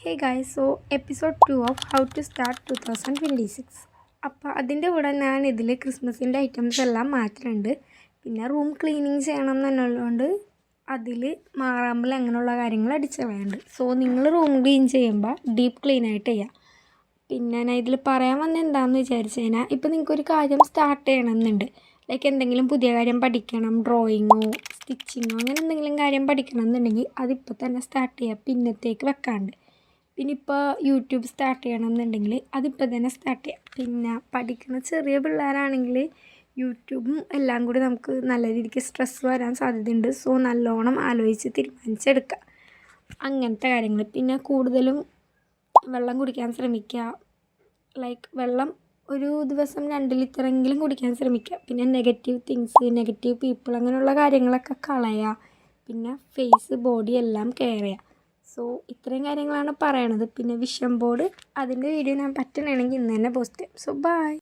Hey guys, so episode 2 of how to start 2026. അപ്പോൾ അതിൻ്റെ കൂടെ ഞാൻ ഇതിൽ ക്രിസ്മസിൻ്റെ ഐറ്റംസ് എല്ലാം മാറ്റുന്നുണ്ട്. പിന്നെ റൂം ക്ലീനിങ് ചെയ്യണം എന്നുള്ളതുകൊണ്ട് അതിൽ മാറാമ്പൽ അങ്ങനെയുള്ള കാര്യങ്ങൾ അടിച്ച് കളയുന്നുണ്ട്. സോ നിങ്ങൾ റൂം ക്ലീൻ ചെയ്യുമ്പോൾ ഡീപ്പ് ക്ലീൻ ആയിട്ട് ചെയ്യുക. പിന്നെ ഞാൻ ഇതിൽ പറയാൻ വന്നത് എന്താണെന്ന് വിചാരിച്ചു കഴിഞ്ഞാൽ, ഇപ്പോൾ നിങ്ങൾക്കൊരു കാര്യം സ്റ്റാർട്ട് ചെയ്യണമെന്നുണ്ട്. ലൈക്ക് എന്തെങ്കിലും പുതിയ കാര്യം പഠിക്കണം, ഡ്രോയിങ്ങോ സ്റ്റിച്ചിങ്ങോ അങ്ങനെ എന്തെങ്കിലും കാര്യം പഠിക്കണം എന്നുണ്ടെങ്കിൽ അതിപ്പോൾ തന്നെ സ്റ്റാർട്ട് ചെയ്യുക, പിന്നത്തേക്ക് വെക്കാണ്ട്. പിന്നെ ഇപ്പോൾ യൂട്യൂബ് സ്റ്റാർട്ട് ചെയ്യണമെന്നുണ്ടെങ്കിൽ അതിപ്പോൾ തന്നെ സ്റ്റാർട്ട് ചെയ്യാം. പിന്നെ പഠിക്കുന്ന ചെറിയ പിള്ളേരാണെങ്കിൽ യൂട്യൂബും എല്ലാം കൂടി നമുക്ക് നല്ല രീതിക്ക് സ്ട്രെസ് വരാൻ സാധ്യതയുണ്ട്. സോ നല്ലോണം ആലോചിച്ച് തീരുമാനിച്ചെടുക്കുക അങ്ങനത്തെ കാര്യങ്ങൾ. പിന്നെ കൂടുതലും വെള്ളം കുടിക്കാൻ ശ്രമിക്കുക. ലൈക്ക് വെള്ളം ഒരു ദിവസം 2 ലിറ്ററെങ്കിലും കുടിക്കാൻ ശ്രമിക്കുക. പിന്നെ നെഗറ്റീവ് തിങ്സ്, നെഗറ്റീവ് പീപ്പിൾ അങ്ങനെയുള്ള കാര്യങ്ങളൊക്കെ കളയുക. പിന്നെ ഫേസ്, ബോഡി എല്ലാം കെയർ ചെയ്യുക. സോ ഇത്രയും കാര്യങ്ങളാണ് പറയണത്. പിന്നെ വിഷൻ ബോർഡ് അതിൻ്റെ വീഡിയോ ഞാൻ പറ്റണമെങ്കിൽ ഇന്ന് തന്നെ പോസ്റ്റ് ചെയ്യാം. So by.